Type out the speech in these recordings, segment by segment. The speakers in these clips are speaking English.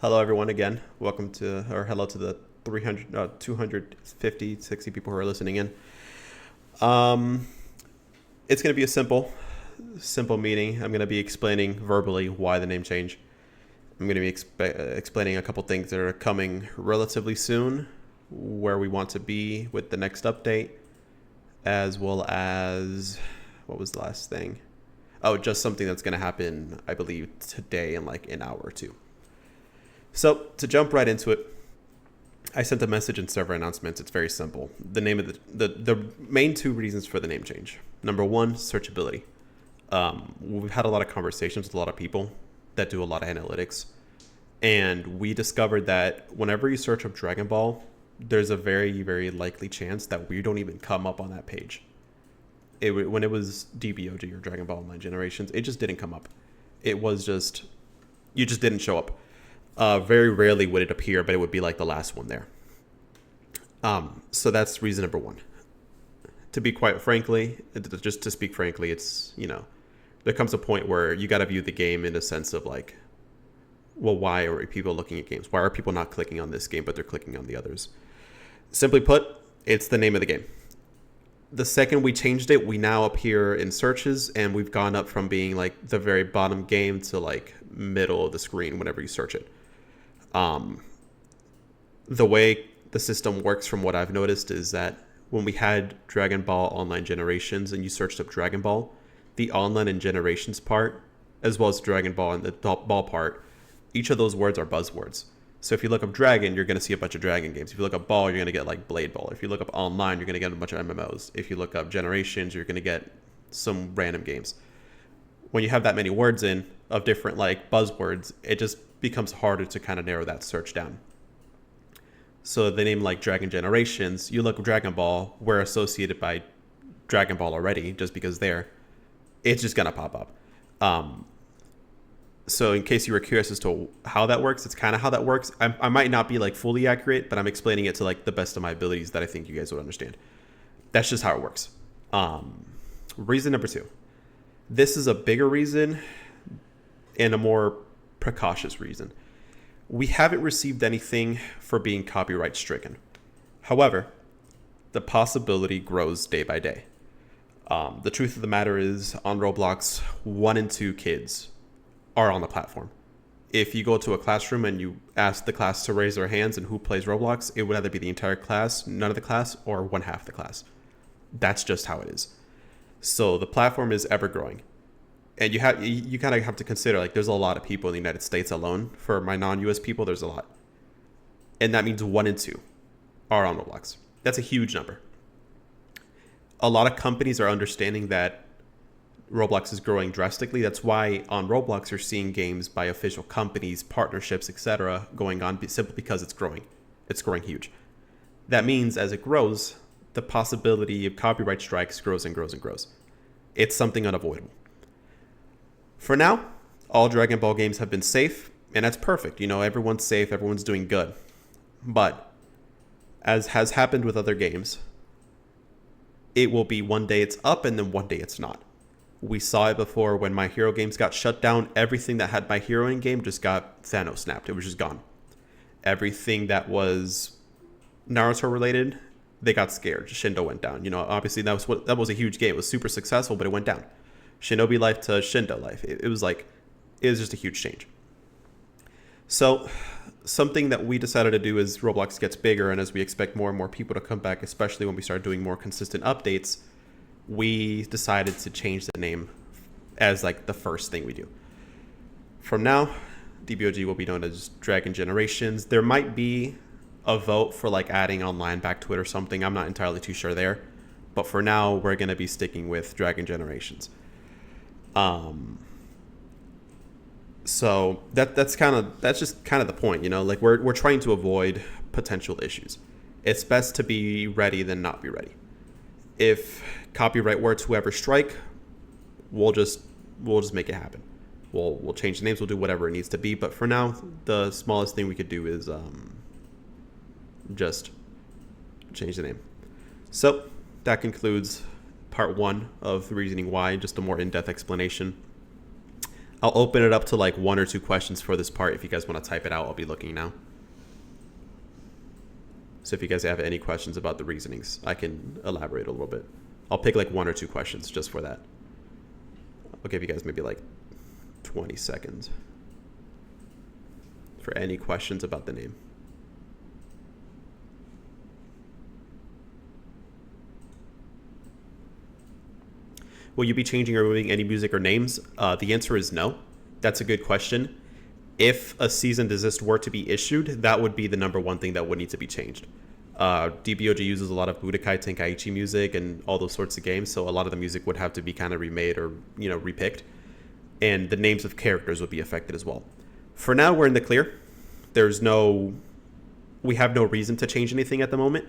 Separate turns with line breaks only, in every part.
Hello, everyone, again. Welcome to, or hello to the 250, 60 people who are listening in. Um, it's going to be a simple meeting. I'm going to be explaining verbally why the name change. I'm going to be explaining a couple things that are coming relatively soon, where we want to be with the next update, as well as, what was the last thing? Oh, just something that's going to happen, I believe, today in like an hour or two. So to jump right into it, I sent a message in server announcements. It's very simple. The name of the main two reasons for the name change. Number one, searchability. We've had a lot of conversations with a lot of people that do a lot of analytics, and we discovered that whenever you search up Dragon Ball, there's a very, very likely chance that we don't even come up on that page. When it was DBOG or Dragon Ball Online Generations, it just didn't come up. It was just, you just didn't show up. Very rarely would it appear, but it would be like the last one there. So that's reason number one. To be quite frankly, just to speak frankly, it's, there comes a point where you got to view the game in a sense of like, well, why are people looking at games? Why are people not clicking on this game, but they're clicking on the others? Simply put, it's the name of the game. The second we changed it, we now appear in searches, and we've gone up from being like the very bottom game to like middle of the screen whenever you search it. The way the system works from what I've noticed is that when we had Dragon Ball Online Generations and you searched up Dragon Ball, the online and generations part, as well as Dragon Ball and the ball part, each of those words are buzzwords. So if you look up Dragon, you're going to see a bunch of Dragon games. If you look up Ball, you're going to get like Blade Ball. If you look up Online, you're going to get a bunch of MMOs. If you look up Generations, you're going to get some random games. When you have that many words in of different like buzzwords, it just becomes harder to kind of narrow that search down. So the name like Dragon Generations, you look at Dragon Ball, we're associated by Dragon Ball already just because it's just going to pop up. So in case you were curious as to how that works, it's kind of how that works. I might not be like fully accurate, but I'm explaining it to like the best of my abilities that I think you guys would understand. That's just how it works. Reason number two. This is a bigger reason and a more precautious reason. We haven't received anything for being copyright stricken. However, the possibility grows day by day. The truth of the matter is, on Roblox, 1 in 2 kids are on the platform. If you go to a classroom and you ask the class to raise their hands and who plays Roblox, it would either be the entire class, none of the class, or one half the class. That's just how it is. So the platform is ever growing. And you kind of have to consider, like, there's a lot of people in the United States alone. For my non-US people, there's a lot. And that means 1 in 2 are on Roblox. That's a huge number. A lot of companies are understanding that Roblox is growing drastically. That's why on Roblox you're seeing games by official companies, partnerships, etc. going on simply because it's growing. It's growing huge. That means as it grows, the possibility of copyright strikes grows and grows and grows. It's something unavoidable. For now, all Dragon Ball games have been safe, and that's perfect. Everyone's safe, everyone's doing good. But as has happened with other games, it will be one day it's up and then one day it's not. We saw it before when My Hero games got shut down. Everything that had My Hero in game just got Thanos snapped. It was just gone. Everything that was Naruto related, they got scared. Shindo went down. Obviously that was a huge game. It was super successful, but it went down. Shinobi life to Shindo life. It was just a huge change. So something that we decided to do as Roblox gets bigger and as we expect more and more people to come back, especially when we start doing more consistent updates, we decided to change the name as like the first thing we do. From now, DBOG will be known as Dragon Generations. There might be a vote for like adding online back to it or something. I'm not entirely too sure there. But for now, we're going to be sticking with Dragon Generations. So that's just kind of the point, like we're trying to avoid potential issues. It's best to be ready than not be ready. If copyright were to ever strike, we'll just make it happen. We'll change the names, we'll do whatever it needs to be, but for now, the smallest thing we could do is just change the name. So that concludes part 1 of the reasoning why, just a more in-depth explanation. I'll open it up to like 1 or 2 questions for this part. If you guys want to type it out, I'll be looking now. So if you guys have any questions about the reasonings, I can elaborate a little bit. I'll pick like 1 or 2 questions just for that. I'll give you guys maybe like 20 seconds for any questions about the name. Will you be changing or removing any music or names? The answer is no. That's a good question. If a cease and desist were to be issued, that would be the number one thing that would need to be changed. DBOG uses a lot of Budokai Tenkaichi music and all those sorts of games, so a lot of the music would have to be kind of remade or, repicked. And the names of characters would be affected as well. For now, we're in the clear. We have no reason to change anything at the moment.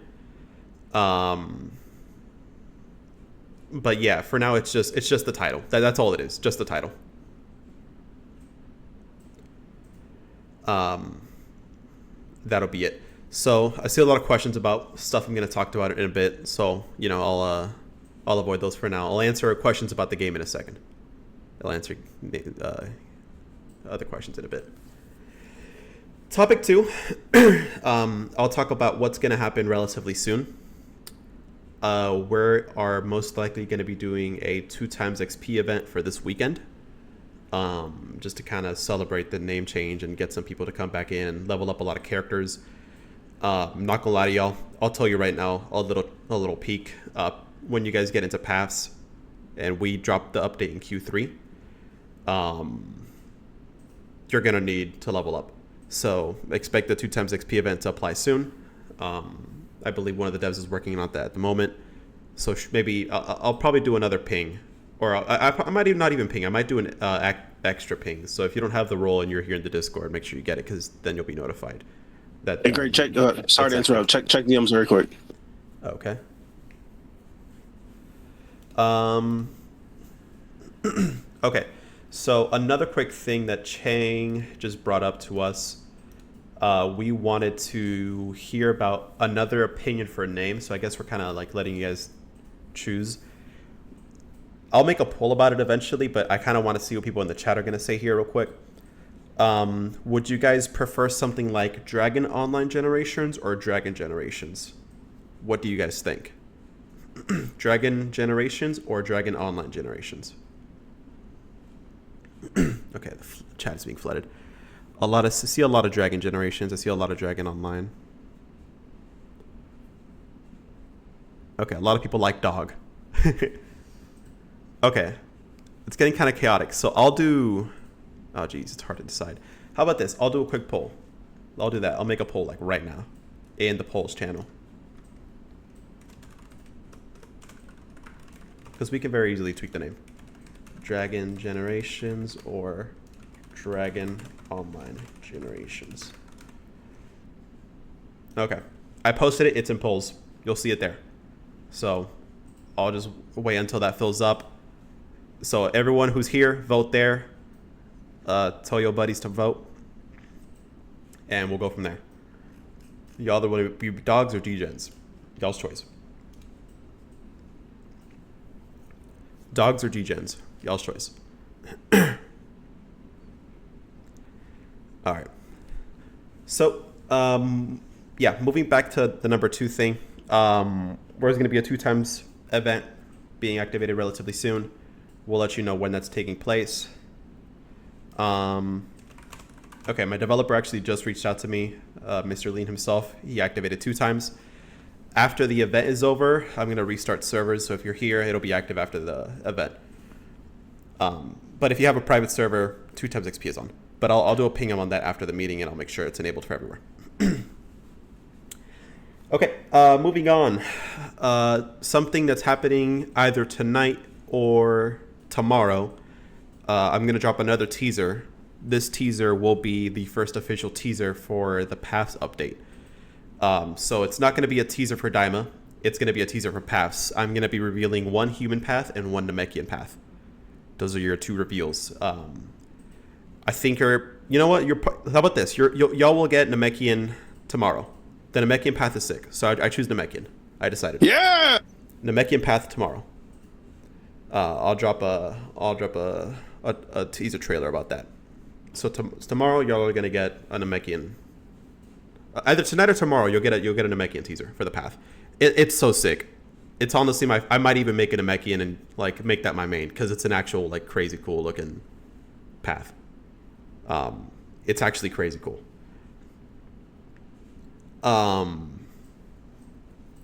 But yeah, for now it's just the title. That's all it is, just the title. That'll be it. So I see a lot of questions about stuff I'm going to talk about in a bit. So I'll avoid those for now. I'll answer questions about the game in a second. I'll answer other questions in a bit. Topic 2. I'll talk about what's going to happen relatively soon. We are most likely going to be doing a 2x XP event for this weekend. Just to kind of celebrate the name change and get some people to come back in and level up a lot of characters. I'm not gonna lie to y'all. I'll tell you right now, a little peek. When you guys get into paths, and we drop the update in Q3, you're gonna need to level up. So expect the 2x XP event to apply soon. I believe one of the devs is working on that at the moment. So maybe I'll probably do another ping. Or I might even not even ping. I might do an extra ping. So if you don't have the role and you're here in the Discord, make sure you get it, because then you'll be notified. Hey,
Greg, check. Sorry to interrupt. Check DMs very quick.
Okay. Okay. So another quick thing that Chang just brought up to us. We wanted to hear about another opinion for a name. So I guess we're kind of like letting you guys choose. I'll make a poll about it eventually, but I kind of want to see what people in the chat are going to say here real quick. Would you guys prefer something like Dragon Online Generations or Dragon Generations? What do you guys think? Dragon Generations or Dragon Online Generations? Okay, the chat is being flooded. I see a lot of Dragon Generations. I see a lot of Dragon Online. Okay, a lot of people like Dog. Okay, it's getting kind of chaotic. So I'll do... Oh, geez, it's hard to decide. How about this? I'll do a quick poll. I'll do that. I'll make a poll like right now in the polls channel. Because we can very easily tweak the name. Dragon Generations or Dragon Online Generations. Okay. I posted it. It's in polls. You'll see it there. So I'll just wait until that fills up. So everyone who's here, vote there. Tell your buddies to vote. And we'll go from there. Y'all want to be dogs or degens? Y'all's choice. Dogs or degens? Y'all's choice. All right. So, yeah, moving back to the number 2 thing. There's going to be a 2x event being activated relatively soon. We'll let you know when that's taking place. Okay, my developer actually just reached out to me, Mr. Lean himself. He activated 2x. After the event is over, I'm going to restart servers. So if you're here, it'll be active after the event. But if you have a private server, 2x XP is on. But I'll do a ping on that after the meeting, and I'll make sure it's enabled for everywhere. Okay, moving on. Something that's happening either tonight or tomorrow. I'm going to drop another teaser. This teaser will be the first official teaser for the Paths update. So it's not going to be a teaser for Daima. It's going to be a teaser for Paths. I'm going to be revealing 1 human path and 1 Namekian path. Those are your 2 reveals. I think you know what? How about this? Y'all will get Namekian tomorrow. The Namekian path is sick, so I choose Namekian. I decided.
Yeah.
Namekian path tomorrow. I'll drop a a teaser trailer about that. So tomorrow y'all are gonna get a Namekian. Either tonight or tomorrow you'll get a Namekian teaser for the path. It's so sick. It's honestly I might even make it a Namekian and like make that my main because it's an actual like crazy cool looking path. It's actually crazy cool.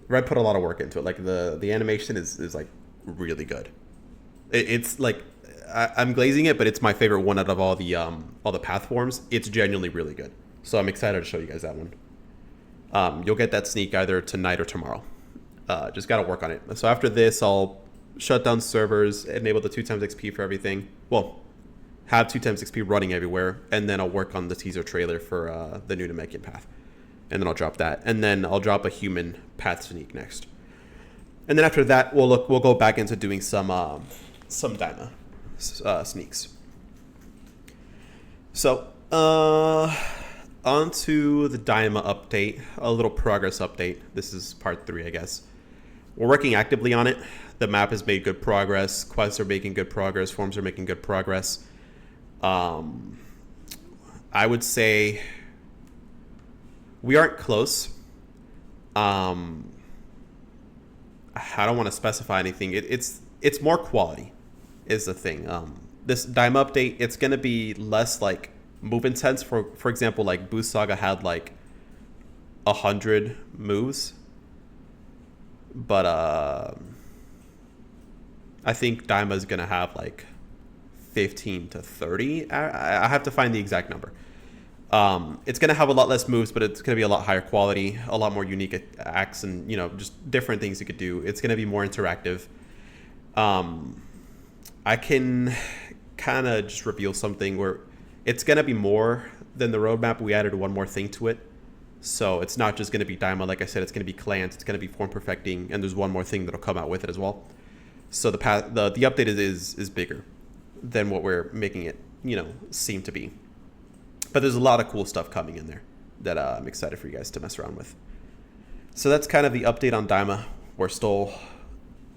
Red put a lot of work into it. Like the animation is like really good. It's like I'm glazing it, but it's my favorite one out of all the path forms. It's genuinely really good. So I'm excited to show you guys that one. You'll get that sneak either tonight or tomorrow. Just gotta work on it. So after this, I'll shut down servers, enable the 2x XP for everything. Well, have 2x XP running everywhere, and then I'll work on the teaser trailer for the new Namekian path. And then I'll drop that. And then I'll drop a human path sneak next. And then after that, we'll go back into doing some Daima sneaks. So, on to the Daima update, a little progress update. This is part 3, I guess. We're working actively on it. The map has made good progress. Quests are making good progress. Forms are making good progress. I would say we aren't close. I don't want to specify anything. It's more quality is the thing. This Daima update, it's going to be less like move intense. For example, like Boost Saga had like 100 moves, but I think Daima is going to have like 15 to 30. I have to find the exact number. It's going to have a lot less moves, but it's going to be a lot higher quality, a lot more unique acts, and just different things you could do. It's going to be more interactive. I can kind of just reveal something where it's going to be more than the roadmap. We added one more thing to it. So it's not just going to be Daima. Like I said, it's going to be clans. It's going to be form perfecting. And there's one more thing that'll come out with it as well. So the update is bigger than what we're making it, seem to be. But there's a lot of cool stuff coming in there that I'm excited for you guys to mess around with. So that's kind of the update on Daima. We're still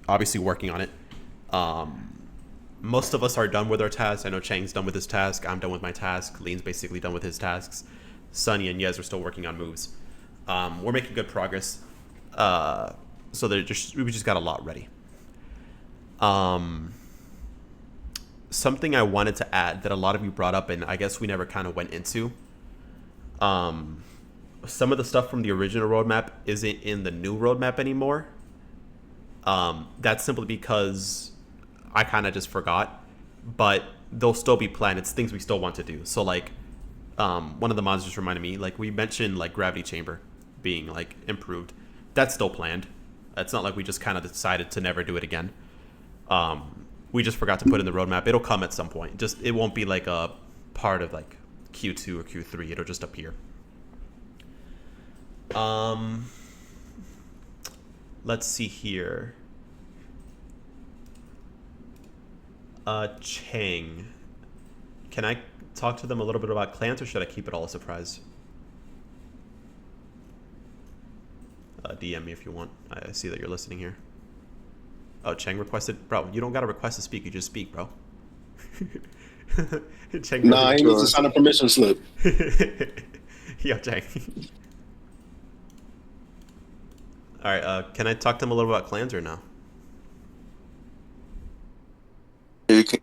obviously working on it. Most of us are done with our tasks. I know Chang's done with his task. I'm done with my task. Lean's basically done with his tasks. Sunny and Yez are still working on moves. We're making good progress. So we just got a lot ready. Something I wanted to add that a lot of you brought up, and I guess we never kind of went into. Some of the stuff from the original roadmap isn't in the new roadmap anymore. That's simply because I kind of just forgot, but they'll still be planned. It's things we still want to do. So like, one of the mods just reminded me, like we mentioned like Gravity Chamber being like improved. That's still planned. It's not like we just kind of decided to never do it again. We just forgot to put in the roadmap. It'll come at some point. It won't be like a part of like Q2 or Q3. It'll just appear. Let's see here. Chang. Can I talk to them a little bit about clans, or should I keep it all a surprise? DM me if you want. I see that you're listening here. Oh, Chang requested. Bro, you don't got to request to speak. You just speak, bro.
Chang I need to sign a permission slip.
Yo, Chang. All right. Can I talk to him a little about clans or no?
You can.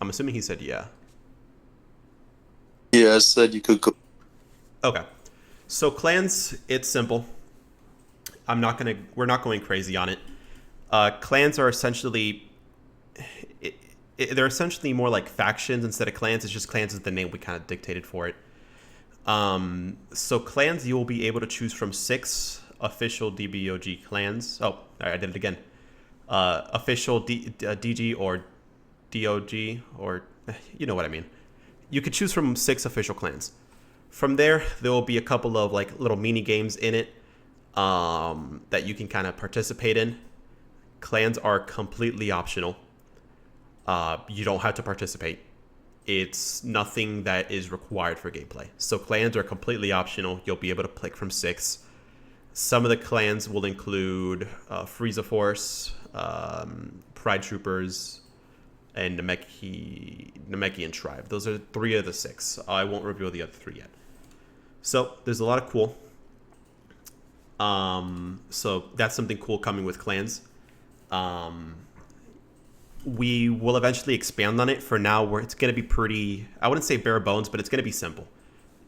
I'm assuming he said yeah.
Yeah, I said you could go.
Okay. So clans, it's simple. We're not going crazy on it. Clans are essentially, they're essentially more like factions instead of clans. It's just clans is the name we kind of dictated for it. So clans, you will be able to choose from 6 official DBOG clans. Oh, all right, I did it again. Official DG or DOG, or you know what I mean. You could choose from 6 official clans. From there will be a couple of like little mini games in it that you can kind of participate in. Clans are completely optional. You don't have to participate. It's nothing that is required for gameplay. So clans are completely optional. You'll be able to pick from 6. Some of the clans will include Frieza Force, Pride Troopers, and Namekian Tribe. Those are 3 of the 6. I won't reveal the other 3 yet. So there's a lot of cool. So that's something cool coming with clans. We will eventually expand on it. For now, where it's going to be pretty, I wouldn't say bare bones, but it's going to be simple.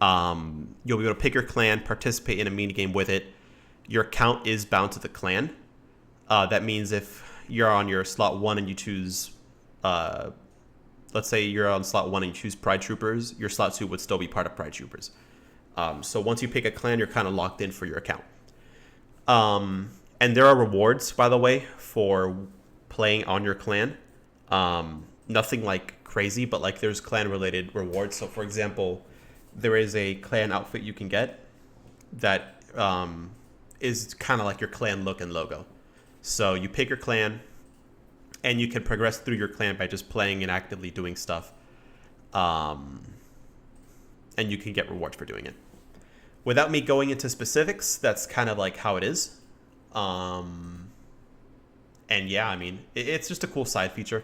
You'll be able to pick your clan, participate in a mini game with it. Your account is bound to the clan. That means if you're on your slot 1 and you choose, let's say you're on slot 1 and you choose Pride Troopers, your slot 2 would still be part of Pride Troopers. So once you pick a clan, you're kind of locked in for your account. And there are rewards, by the way, for playing on your clan. Nothing like crazy, but like there's clan related rewards. So for example, there is a clan outfit you can get that is kind of like your clan look and logo. So you pick your clan and you can progress through your clan by just playing and actively doing stuff. And you can get rewards for doing it. Without me going into specifics, that's kind of like how it is. And yeah, I mean, it's just a cool side feature.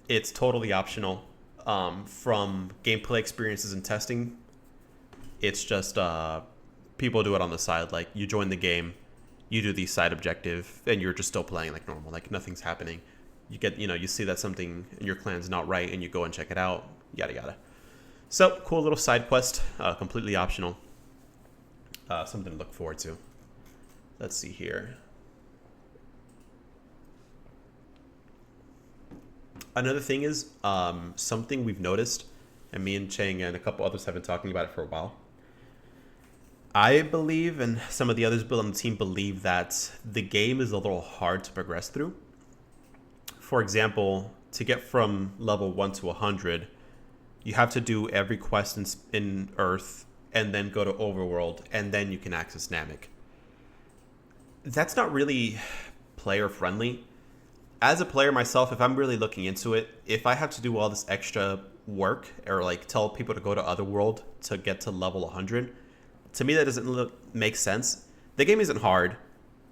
It's totally optional. From gameplay experiences and testing, it's just people do it on the side. Like you join the game, you do the side objective, and you're just still playing like normal. Like nothing's happening. You get, you see that something in your clan's not right, and you go and check it out. Yada yada. So cool little side quest, completely optional. Something to look forward to. Let's see here. Another thing is something we've noticed, and me and Chang and a couple others have been talking about it for a while. I believe, and some of the others on the team believe, that the game is a little hard to progress through. For example, to get from level 1 to 100, you have to do every quest in Earth, and then go to Overworld, and then you can access Namek. That's not really player friendly. As a player myself, if I'm really looking into it, if I have to do all this extra work or like tell people to go to Otherworld to get to level 100, to me that doesn't make sense. The game isn't hard,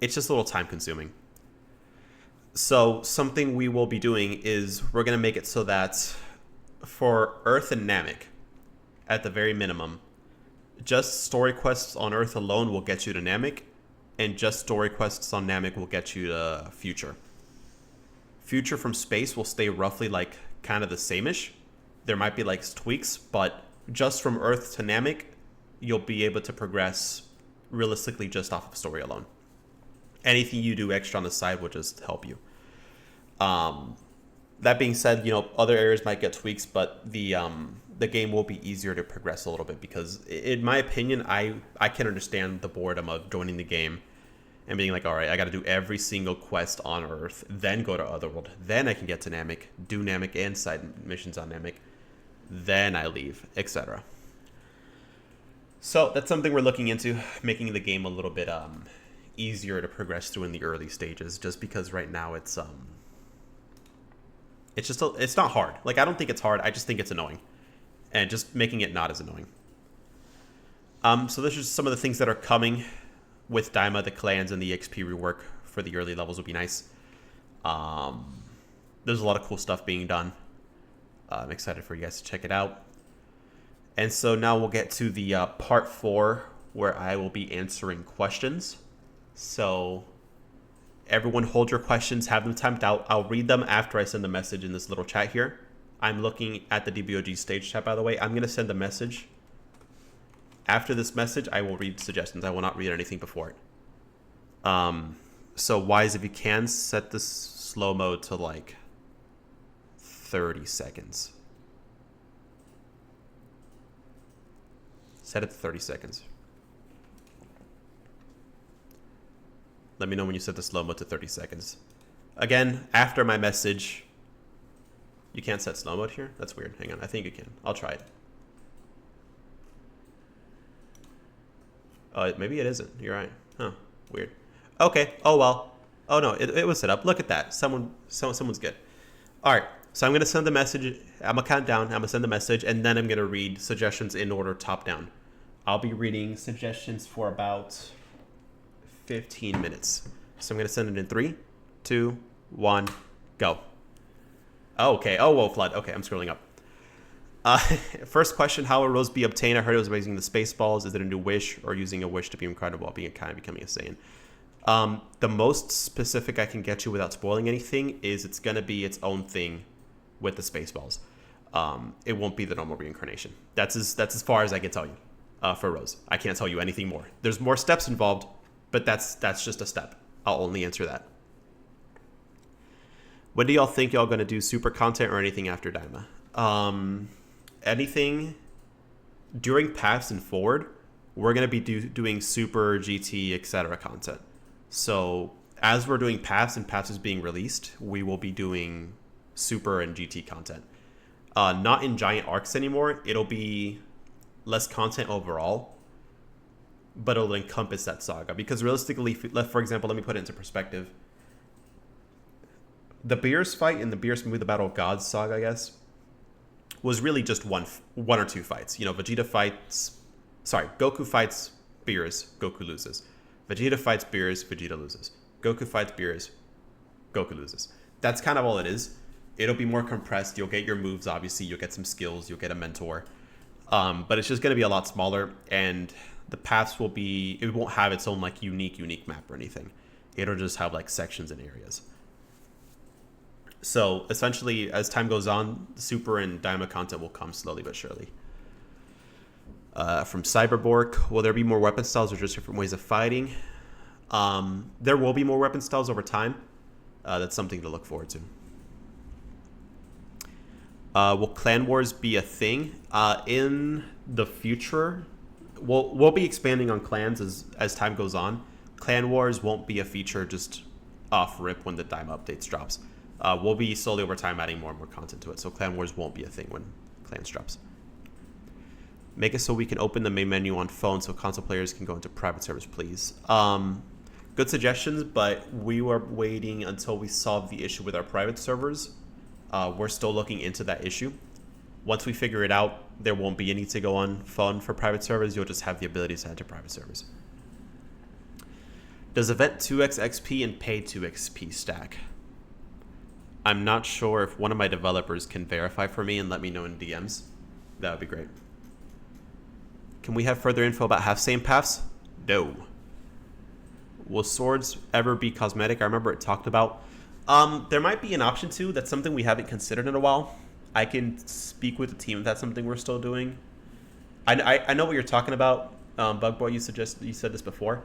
it's just a little time consuming. So something we will be doing is we're going to make it so that for Earth and Namek, at the very minimum, just story quests on Earth alone will get you to Namek, and just story quests on Namek will get you to Future. Future from space will stay roughly like kind of the same-ish. There might be like tweaks, but just from Earth to Namek, you'll be able to progress realistically just off of story alone. Anything you do extra on the side will just help you. That being said, other areas might get tweaks, but the game will be easier to progress a little bit because, in my opinion, I can understand the boredom of joining the game and being like, all right, I got to do every single quest on Earth, then go to Otherworld, then I can get to Namek, do Namek and side missions on Namek, then I leave, etc. So that's something we're looking into, making the game a little bit easier to progress through in the early stages, just because right now it's not hard. Like, I don't think it's hard. I just think it's annoying, and just making it not as annoying. So those are just some of the things that are coming with Daima. The clans and the XP rework for the early levels will be nice. There's a lot of cool stuff being done. I'm excited for you guys to check it out. And so now we'll get to the part 4, where I will be answering questions. So everyone hold your questions, have them timed out. I'll read them after I send a message in this little chat here. I'm looking at the DBOG stage chat, by the way. I'm going to send a message. After this message, I will read suggestions. I will not read anything before it. So Wise, if you can, set this slow mode to like 30 seconds. Set it to 30 seconds. Let me know when you set the slow mode to 30 seconds. Again, after my message. You can't set slow mode here? That's weird. Hang on. I think you can. I'll try it. Maybe it isn't. You're right. Huh. Weird. Okay. Oh, well. Oh, no. It was set up. Look at that. Someone's good. All right. So I'm going to send the message. I'm going to count down. I'm going to send the message, and then I'm going to read suggestions in order top down. I'll be reading suggestions for about 15 minutes. So I'm going to send it in 3, 2, 1, go. Oh, okay. Oh, whoa, Flood. Okay, I'm scrolling up. Uh, First question: how will Rose be obtained? I heard it was by using the Spaceballs. Is it a new wish, or using a wish to be incredible, being kind of becoming a Saiyan? The most specific I can get you without spoiling anything is it's gonna be its own thing with the Spaceballs. It won't be the normal reincarnation. That's as far as I can tell you for Rose. I can't tell you anything more. There's more steps involved, but that's just a step. I'll only answer that. When do y'all think y'all gonna do super content or anything after Daima? Anything during paths and forward, we're gonna be doing super GT etc. content. So as we're doing paths and paths is being released, we will be doing super and GT content. Not in giant arcs anymore. It'll be less content overall, but it'll encompass that saga. Because realistically, for example, let me put it into perspective. The Beerus fight in the Beerus movie, the Battle of Gods saga, I guess, was really just one or two fights. You know, Goku fights Beerus, Goku loses. Vegeta fights Beerus, Vegeta loses. Goku fights Beerus, Goku loses. That's kind of all it is. It'll be more compressed. You'll get your moves, obviously. You'll get some skills. You'll get a mentor. But it's just going to be a lot smaller, and the paths will be... It won't have its own, like, unique map or anything. It'll just have, like, sections and areas. So, essentially, as time goes on, Super and Daima content will come slowly but surely. From Cyberborg, will there be more weapon styles or just different ways of fighting? There will be more weapon styles over time. That's something to look forward to. Will Clan Wars be a thing? In the future, we'll be expanding on clans as time goes on. Clan Wars won't be a feature just off rip when the Daima updates drops. We'll be slowly over time adding more and more content to it. So Clan Wars won't be a thing when Clans drops. Make it so we can open the main menu on phone so console players can go into private servers, please. Good suggestions, but we were waiting until we solved the issue with our private servers. We're still looking into that issue. Once we figure it out, there won't be any to go on phone for private servers. You'll just have the ability to head to private servers. Does event 2x XP and pay 2x XP stack? I'm not sure. If one of my developers can verify for me and let me know in DMs, that would be great. Can we have further info about half same paths? No. Will swords ever be cosmetic? I remember it talked about. There might be an option to. That's something we haven't considered in a while. I can speak with the team if that's something we're still doing. I know what you're talking about, Bug Boy. You said this before.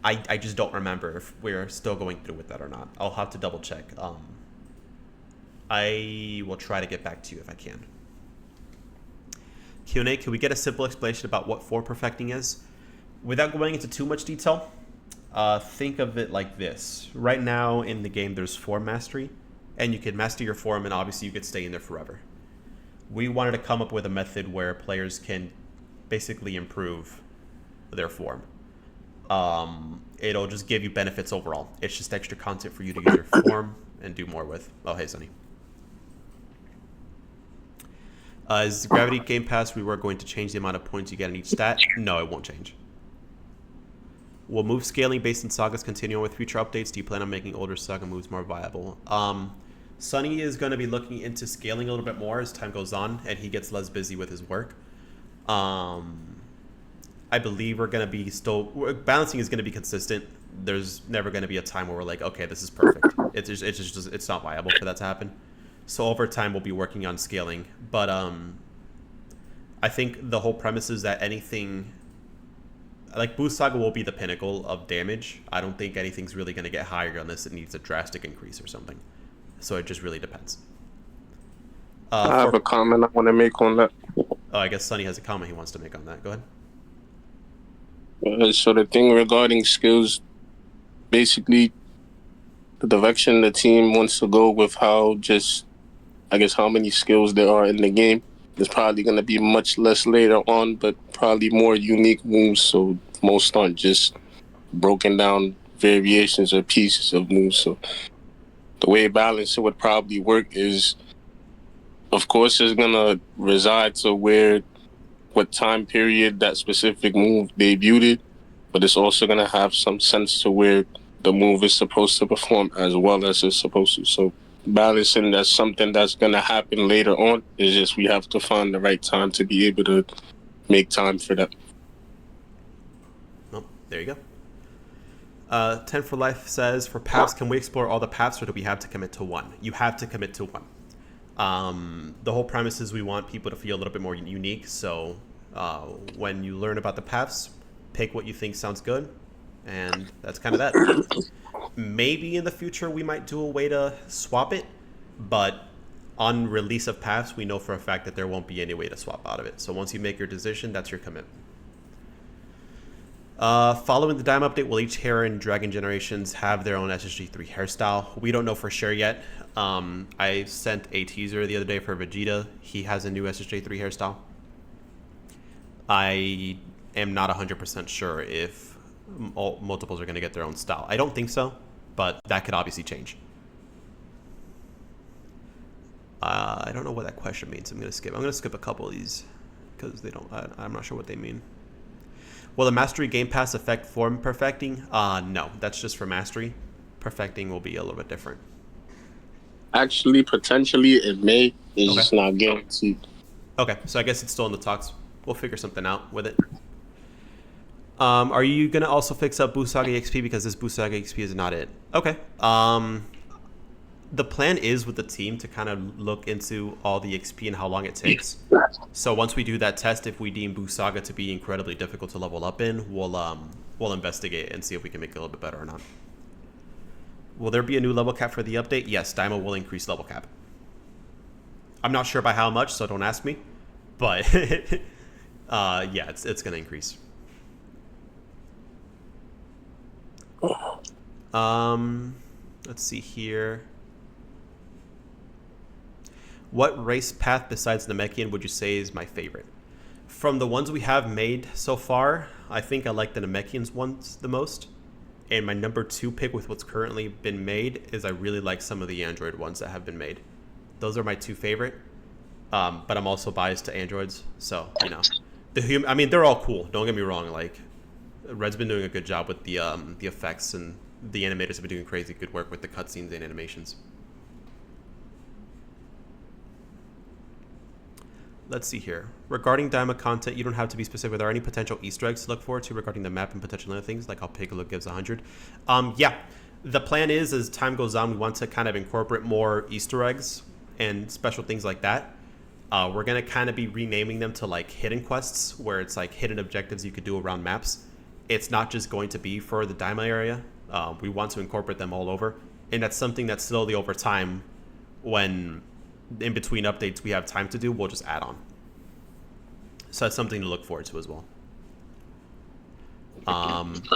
I just don't remember if we're still going through with that or not. I'll have to double check. I will try to get back to you if I can. Q&A, can we get a simple explanation about what form perfecting is? Without going into too much detail, think of it like this. Right now in the game, there's form mastery, and you can master your form, and obviously you could stay in there forever. We wanted to come up with a method where players can basically improve their form. It'll just give you benefits overall. It's just extra content for you to use your form and do more with. Oh, hey, Sonny. Is the Gravity Game Pass we were going to change the amount of points you get in each stat? No, it won't change. Will move scaling based in sagas continue with future updates? Do you plan on making older saga moves more viable? Sonny is going to be looking into scaling a little bit more as time goes on and he gets less busy with his work. I believe we're going to be balancing is going to be consistent. There's never going to be a time where we're like, okay, this is perfect. It's not viable for that to happen. So over time, we'll be working on scaling. But I think the whole premise is that anything... Like, Boost Saga will be the pinnacle of damage. I don't think anything's really going to get higher unless it needs a drastic increase or something. So it just really depends.
I have a comment I want to make on that.
Oh, I guess Sonny has a comment he wants to make on that. Go
ahead. So the thing regarding skills, basically, the direction the team wants to go with how many skills there are in the game. There's probably going to be much less later on, but probably more unique moves, so most aren't just broken down variations or pieces of moves. So the way balance would probably work is, of course, it's going to reside to what time period that specific move debuted, but it's also going to have some sense to where the move is supposed to perform as well as it's supposed to. So balancing that's something that's gonna happen later on. It's just we have to find the right time to be able to make time for that.
Oh, there you go. 10 for Life says, for paths, can we explore all the paths or do we have to commit to one? You have to commit to one. The whole premise is we want people to feel a little bit more unique. So when you learn about the paths, pick what you think sounds good. And that's kind of that. Maybe in the future we might do a way to swap it. But on release of paths, we know for a fact that there won't be any way to swap out of it. So once you make your decision, that's your commit. Following the Daima update, will each hair in Dragon Generations have their own SSG3 hairstyle? We don't know for sure yet. I sent a teaser the other day for Vegeta. He has a new SSJ3 hairstyle. I am not 100% sure if multiples are going to get their own style. I don't think so, but that could obviously change. I don't know what that question means. I'm going to skip a couple of these because they don't. I'm not sure what they mean. Will the Mastery Game Pass affect form perfecting? No, that's just for Mastery. Perfecting will be a little bit different.
Actually, potentially it may. It's just not guaranteed.
Okay, so I guess it's still in the talks. We'll figure something out with it. Are you going to also fix up Busaga XP because this Busaga XP is not it? Okay. The plan is with the team to kind of look into all the XP and how long it takes. So once we do that test, if we deem Busaga to be incredibly difficult to level up in, we'll investigate and see if we can make it a little bit better or not. Will there be a new level cap for the update? Yes, Daima will increase level cap. I'm not sure by how much, so don't ask me. But yeah, it's going to increase. Let's see here. What race path besides Namekian would you say is my favorite? From the ones we have made so far, I think I like the Namekians ones the most. And my number 2 pick with what's currently been made is I really like some of the Android ones that have been made. Those are my 2 favorite. But I'm also biased to androids, so you know, they're all cool. Don't get me wrong. Like, Red's been doing a good job with the effects, and the animators have been doing crazy good work with the cutscenes and animations. Let's see here. Regarding Daima content, you don't have to be specific. Are there any potential Easter eggs to look forward to regarding the map and potential other things, like how Piccolo gives 100? Yeah, the plan is as time goes on, we want to kind of incorporate more Easter eggs and special things like that. We're going to kind of be renaming them to like hidden quests, where it's like hidden objectives you could do around maps. It's not just going to be for the Daima area. We want to incorporate them all over. And that's something that slowly over time, when in between updates we have time to do, we'll just add on. So that's something to look forward to as well.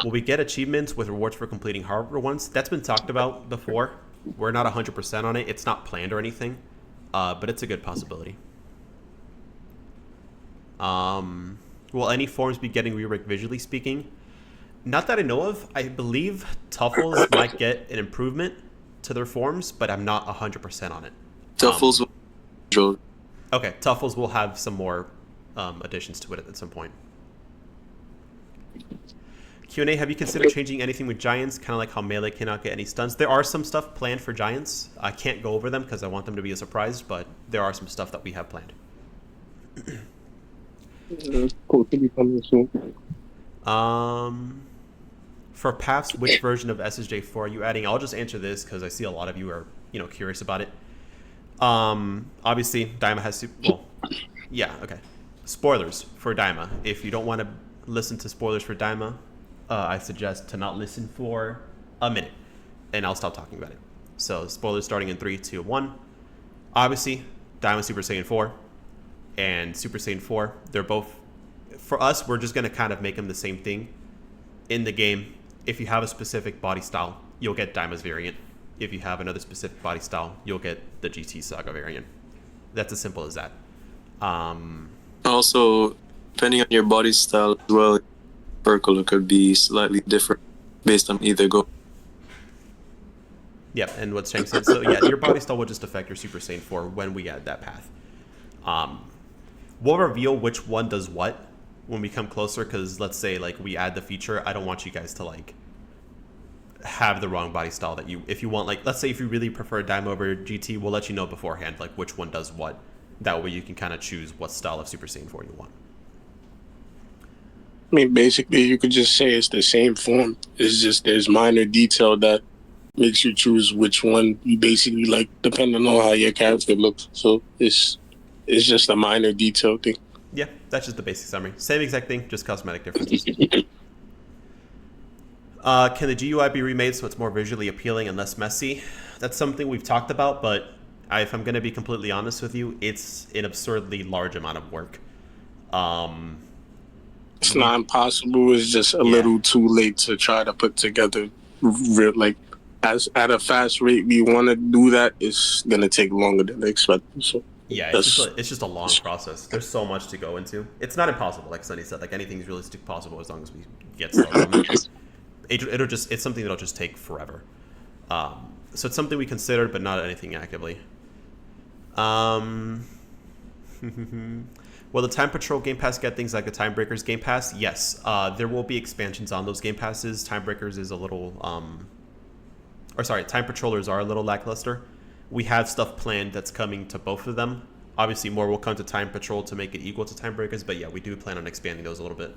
Will we get achievements with rewards for completing hardware ones? That's been talked about before. We're not 100% on it. It's not planned or anything, but it's a good possibility. Will any forms be getting reworked visually speaking? Not that I know of. I believe Tuffles might get an improvement to their forms, but I'm not 100% on it.
Tuffles will.
Okay, Tuffles will have some more additions to it at some point. Q&A, have you considered changing anything with Giants, kind of like how Melee cannot get any stuns? There are some stuff planned for Giants. I can't go over them because I want them to be a surprise, but there are some stuff that we have planned.
Cool. To be coming soon.
For paths, which version of SSJ4 are you adding? I'll just answer this because I see a lot of you are, curious about it. Obviously, Daima has okay. Spoilers for Daima. If you don't want to listen to spoilers for Daima, I suggest to not listen for a minute, and I'll stop talking about it. So, spoilers starting in 3, 2, 1. Obviously, Daima Super Saiyan 4 and Super Saiyan 4, they're both, for us, we're just going to kind of make them the same thing. In the game, if you have a specific body style, you'll get Daima's variant. If you have another specific body style, you'll get the GT Saga variant. That's as simple as that.
Also, depending on your body style as well, Piccolo could be slightly different based on either go.
Yeah, and what Shang said. So yeah, your body style will just affect your Super Saiyan 4 when we add that path. We'll reveal which one does what when we come closer, because let's say like we add the feature. I don't want you guys to like have the wrong body style that you, if you want, like, let's say if you really prefer Daima over GT, we'll let you know beforehand, like, which one does what. That way you can kind of choose what style of Super Saiyan 4 you want.
I mean, basically, you could just say it's the same form. It's just there's minor detail that makes you choose which one you basically like, depending on how your character looks. So it's just a minor detail thing.
Yeah, that's just the basic summary. Same exact thing, just cosmetic differences. Can the GUI be remade so it's more visually appealing and less messy? That's something we've talked about, but if I'm going to be completely honest with you, it's an absurdly large amount of work.
It's not impossible. It's just a little too late to try to put together like as at a fast rate we want to do that. It's gonna take longer than expected. So
yeah, it's just a long process. There's so much to go into. It's not impossible, like Sunny said. Like anything's realistic possible as long as we get started on it. It's something that'll just take forever. So it's something we considered, but not anything actively. Will the Time Patrol Game Pass get things like the Time Breakers Game Pass? Yes. There will be expansions on those Game Passes. Time Breakers is a little... Time Patrollers are a little lackluster. We have stuff planned that's coming to both of them. Obviously, more will come to Time Patrol to make it equal to Time Breakers, but yeah, we do plan on expanding those a little bit.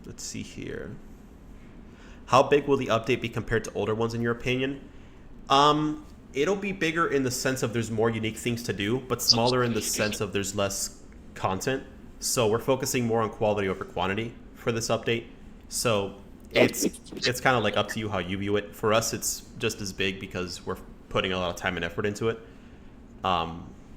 Let's see here. How big will the update be compared to older ones in your opinion? It'll be bigger in the sense of there's more unique things to do, but smaller in the sense of there's less content. So we're focusing more on quality over quantity for this update. So it's kind of like up to you how you view it. For us, it's just as big because we're putting a lot of time and effort into it.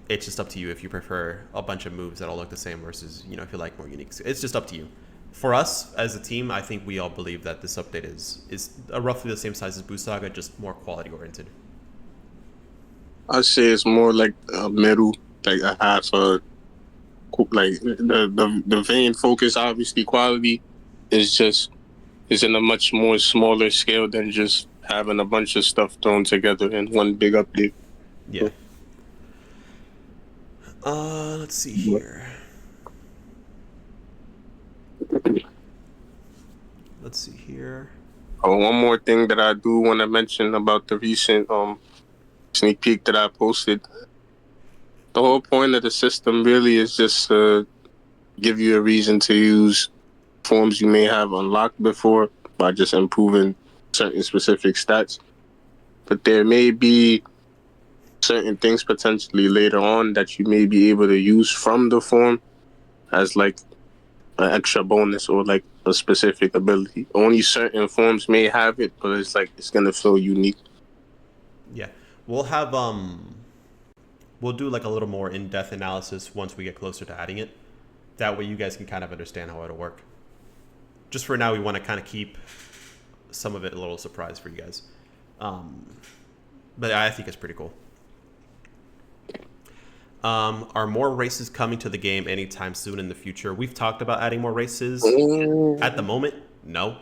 It's just up to you if you prefer a bunch of moves that all look the same versus, if you like more unique. It's just up to you. For us as a team, I think we all believe that this update is roughly the same size as Boo Saga, just more quality oriented.
I'd say it's more like a middle, like a half like the main focus, obviously quality is in a much more smaller scale than just having a bunch of stuff thrown together in one big update.
Yeah. Let's see here.
One more thing that I do want to mention about the recent sneak peek that I posted. The whole point of the system really is just to give you a reason to use forms you may have unlocked before by just improving certain specific stats. But there may be certain things potentially later on that you may be able to use from the form as like an extra bonus or like a specific ability. Only certain forms may have it, but it's gonna feel unique.
Yeah. We'll have we'll do like a little more in-depth analysis once we get closer to adding it. That way you guys can kind of understand how it'll work. Just for now, we want to kind of keep some of it a little surprise for you guys. But I think it's pretty cool. Are more races coming to the game anytime soon in the future? We've talked about adding more races. At the moment, no.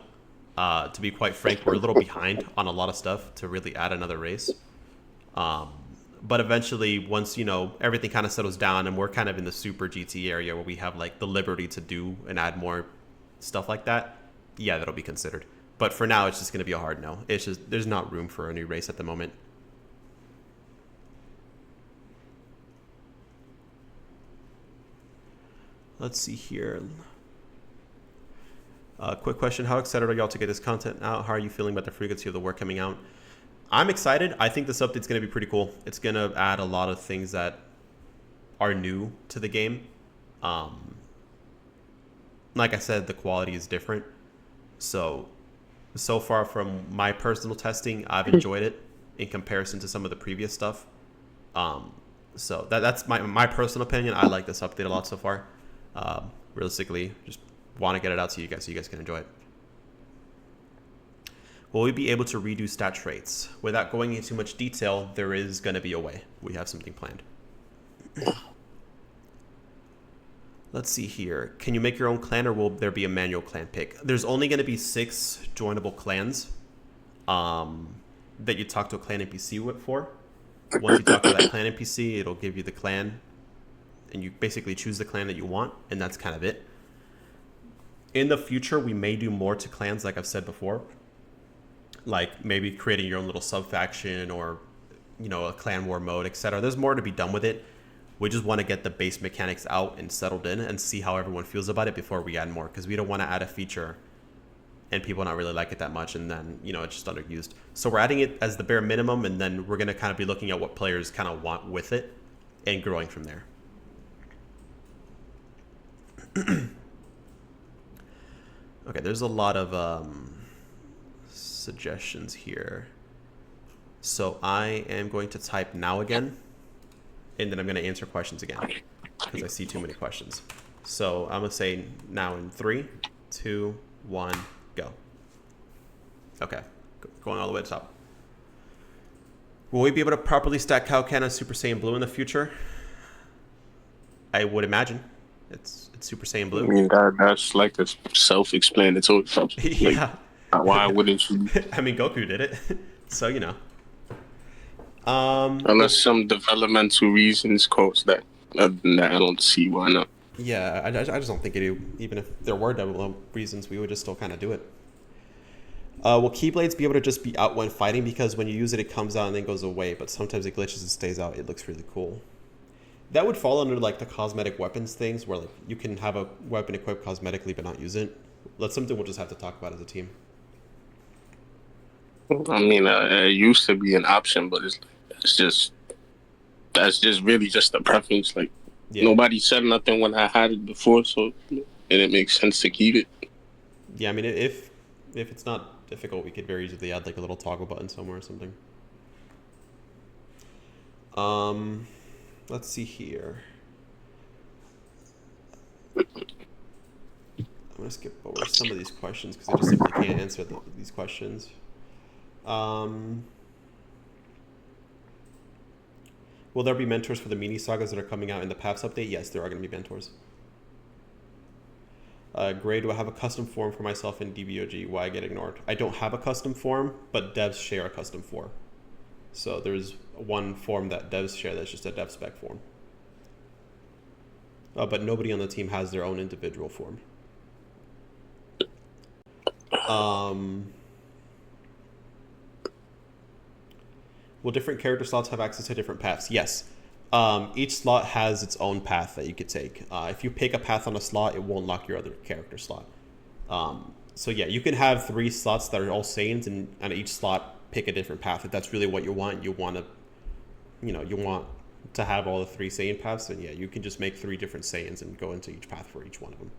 To be quite frank, we're a little behind on a lot of stuff to really add another race. But eventually, once, everything kind of settles down and we're kind of in the super GT area where we have like the liberty to do and add more stuff like that, yeah, that'll be considered. But for now, it's just going to be a hard no. It's just, there's not room for a new race at the moment. Let's see here. Quick question. How excited are y'all to get this content out? How are you feeling about the frequency of the work coming out? I'm excited. I think this update's going to be pretty cool. It's going to add a lot of things that are new to the game. Like I said, the quality is different. So far from my personal testing, I've enjoyed it in comparison to some of the previous stuff. So that's my personal opinion. I like this update a lot so far. Realistically, just want to get it out to you guys so you guys can enjoy it. Will we be able to redo stat traits? Without going into too much detail, there is going to be a way. We have something planned. Let's see here. Can you make your own clan or will there be a manual clan pick? There's only going to be 6 joinable clans that you talk to a clan NPC for. Once you talk to that clan NPC, it'll give you the clan and you basically choose the clan that you want, and that's kind of it. In the future, we may do more to clans, like I've said before, like maybe creating your own little sub faction or a clan war mode, etc. There's more to be done with it. We just want to get the base mechanics out and settled in and see how everyone feels about it before we add more, because we don't want to add a feature and people not really like it that much, and then it's just underused. So we're adding it as the bare minimum, and then we're going to kind of be looking at what players kind of want with it and growing from there. Okay, there's a lot of suggestions here. So I am going to type now again, and then I'm going to answer questions again because I see too many questions. So I'm going to say now in 3, 2, 1, go. Okay, going all the way to the top. Will we be able to properly stack Kaokana Super Saiyan Blue in the future? I would imagine. It's Super Saiyan Blue.
I mean, that's like a self-explanatory.
Yeah.
Why wouldn't you?
I mean, Goku did it, so
Unless some developmental reasons cause that. Other than that, I don't see why not.
Yeah, I just don't think it. Even if there were developmental reasons, we would just still kind of do it. Will Keyblades be able to just be out when fighting? Because when you use it, it comes out and then goes away, but sometimes it glitches and stays out. It looks really cool. That would fall under like the cosmetic weapons things, where like you can have a weapon equipped cosmetically but not use it. That's something we'll just have to talk about as a team.
I mean, it used to be an option, but that's just really just a preference. Like Nobody said nothing when I had it before, so and it makes sense to keep it.
Yeah, I mean, if it's not difficult, we could very easily add like a little toggle button somewhere or something. Let's see here. I'm gonna skip over some of these questions because I just simply can't answer these questions. Will there be mentors for the mini sagas that are coming out in the Paths update? Yes, there are going to be mentors. Gray, do I have a custom form for myself in DBOG? Why I get ignored? I don't have a custom form, but devs share a custom form. So there's one form that devs share that's just a dev spec form. But nobody on the team has their own individual form. Will different character slots have access to different paths? Yes. Each slot has its own path that you could take. If you pick a path on a slot, it won't lock your other character slot. So yeah, you can have 3 slots that are all Saiyans, and on each slot pick a different path. If that's really what you want to, you want to have all the 3 Saiyan paths, then yeah, you can just make 3 different Saiyans and go into each path for each one of them.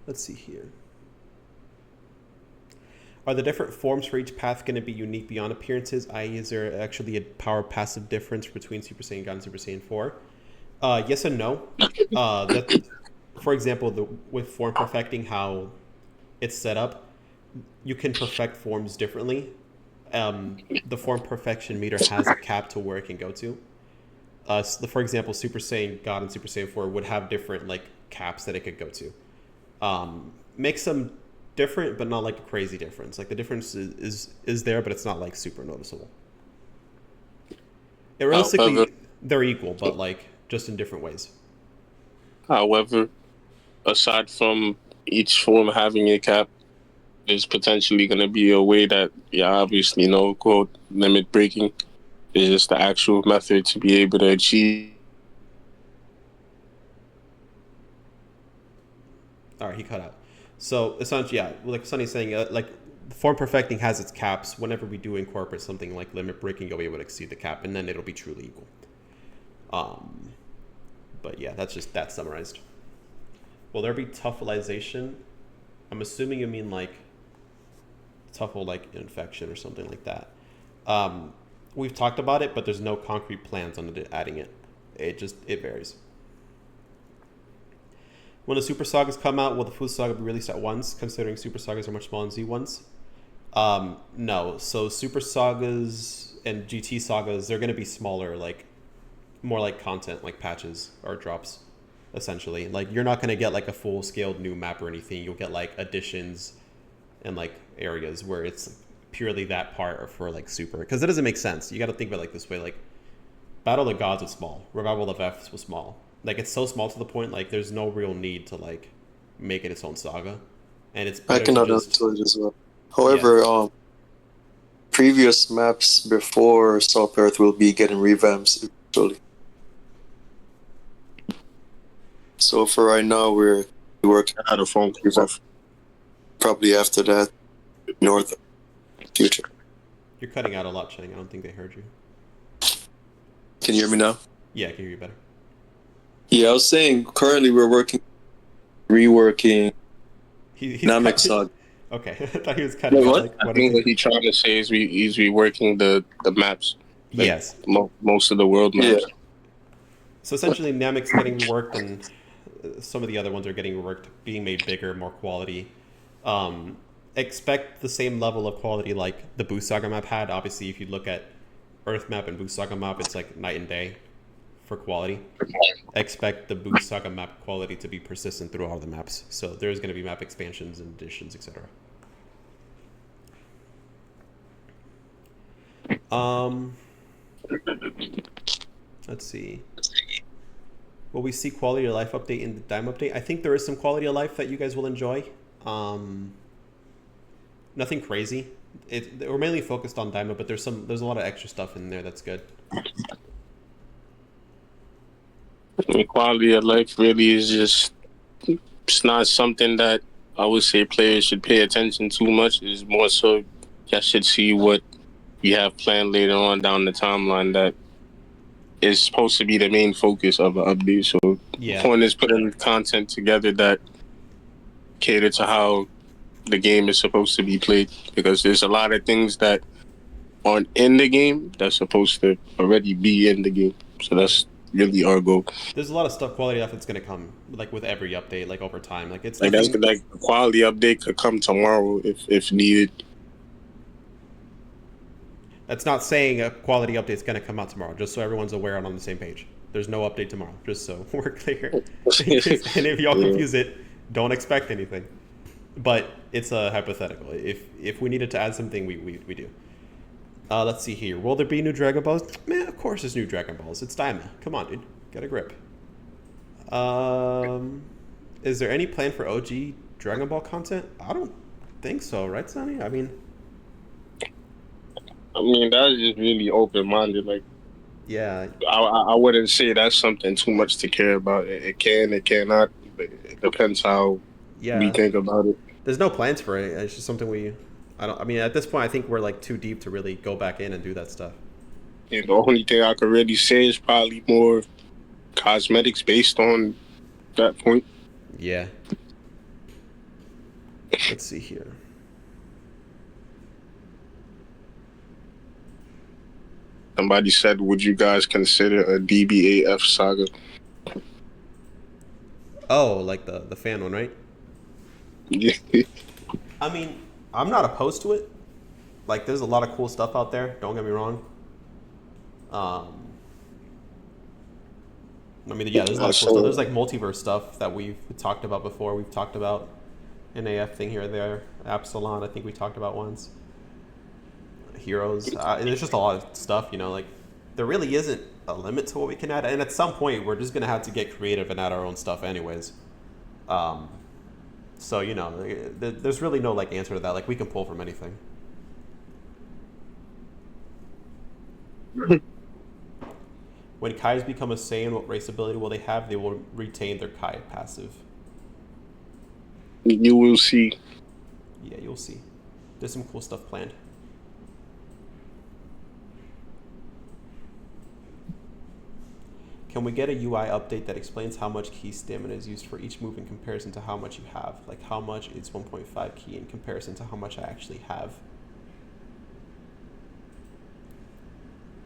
Let's see here. Are the different forms for each path going to be unique beyond appearances? I.e., is there actually a power passive difference between Super Saiyan God and Super Saiyan 4? Yes and no. For example, with form perfecting, how it's set up, you can perfect forms differently. The form perfection meter has a cap to where it can go to. For example, Super Saiyan God and Super Saiyan 4 would have different caps that it could go to. Makes them different, but not like a crazy difference. Like the difference is there, but it's not like super noticeable. Realistically, they're equal, but just in different ways.
However, aside from each form having a cap, there's potentially going to be a way that, obviously, quote, limit breaking is just the actual method to be able to achieve.
All right, he cut out. So essentially, yeah, like Sunny's saying, form perfecting has its caps. Whenever we do incorporate something like limit breaking, you'll be able to exceed the cap, and then it'll be truly equal. But yeah, that's summarized. Will there be tuffleization? I'm assuming you mean tuffle infection or something like that. We've talked about it, but there's no concrete plans on adding it. It varies. When the Super Sagas come out, will the Fu Saga be released at once, considering Super Sagas are much smaller than Z ones? No. So Super Sagas and GT Sagas, they're going to be smaller, more like content, like patches or drops, essentially. You're not going to get a full-scaled new map or anything. You'll get additions and areas where it's purely that part or for like super, because it doesn't make sense. You got to think about it like this way, like Battle of the Gods was small, Revival of F was small. Like it's so small to the point like there's no real need to like make it its own saga, and it's
I
better
can
to
add on
just
to it as well. However, previous maps before Salt Earth will be getting revamps eventually. So for right now, we're working
I had a phone call.
probably after that, North future.
You're cutting out a lot, Cheng. I don't think they heard you.
Can you hear me now?
Yeah, I can hear you better.
Yeah, I was saying currently we're reworking
He's
Namek Saga.
Okay, I thought he was cutting
Wait,
out.
what?
Like,
I
what
think
is
what he's trying to say is he's reworking the maps. Like,
yes.
Most of the world maps.
Yeah.
So essentially, Namek's getting reworked, and some of the other ones are getting reworked, being made bigger, more quality. Expect the same level of quality like the Boo Saga map had. Obviously, if you look at Earth map and Boo Saga map, it's like night and day for quality. Expect the Boo Saga map quality to be persistent through all the maps. So there's going to be map expansions and additions, etc. Let's see. Will we see quality of life update in the Daima update? I think there is some quality of life that you guys will enjoy. Nothing crazy. We're mainly focused on Daima, but there's a lot of extra stuff in there that's good.
The quality of life really is just, it's not something that I would say players should pay attention too much. It's more so y'all should see what you have planned later on down the timeline that is supposed to be the main focus of an update. So
Yeah.
the point is putting content together that cater to how the game is supposed to be played, because there's a lot of things that aren't in the game that's supposed to already be in the game. So that's really our goal.
There's a lot of stuff quality stuff that's gonna come like with every update, like over time. Like it's
Like
nothing.
that's like a quality update could come tomorrow if needed.
That's not saying a quality update's gonna come out tomorrow. Just so everyone's aware and on the same page. There's no update tomorrow. Just so we're clear. And if y'all confuse it, don't expect anything. But it's a hypothetical. If we needed to add something, we do. Let's see here. Will there be new Dragon Balls? Man, of course there's new Dragon Balls. It's Daima. Come on, dude. Get a grip. Is there any plan for OG Dragon Ball content? I don't think so, right, Sonny? I mean,
that's just really open-minded. Like,
yeah.
I wouldn't say that's something too much to care about. It can, it cannot. It depends how we think about it.
There's no plans for it. It's just something I mean, at this point, I think we're like too deep to really go back in and do that stuff.
And the only thing I could really say is probably more cosmetics based on that point.
Yeah. Let's see here.
Somebody said, would you guys consider a DBAF saga?
Oh, like the fan one, right?
Yeah.
I mean, I'm not opposed to it. Like, there's a lot of cool stuff out there. Don't get me wrong. I mean, yeah, there's a lot of cool stuff. There's like multiverse stuff that we've talked about before. We've talked about an AF thing here or there. Absalon, I think we talked about once. Heroes. There's just a lot of stuff, you know. Like, there really isn't a limit to what we can add. And at some point, we're just going to have to get creative and add our own stuff anyways. So, you know, there's really no, like, answer to that. Like, we can pull from anything. When Kais become a Saiyan, what race ability will they have? They will retain their Kai passive.
You will see.
Yeah, you'll see. There's some cool stuff planned. Can we get a UI update that explains how much key stamina is used for each move in comparison to how much you have? Like how much is 1.5 key in comparison to how much I actually have?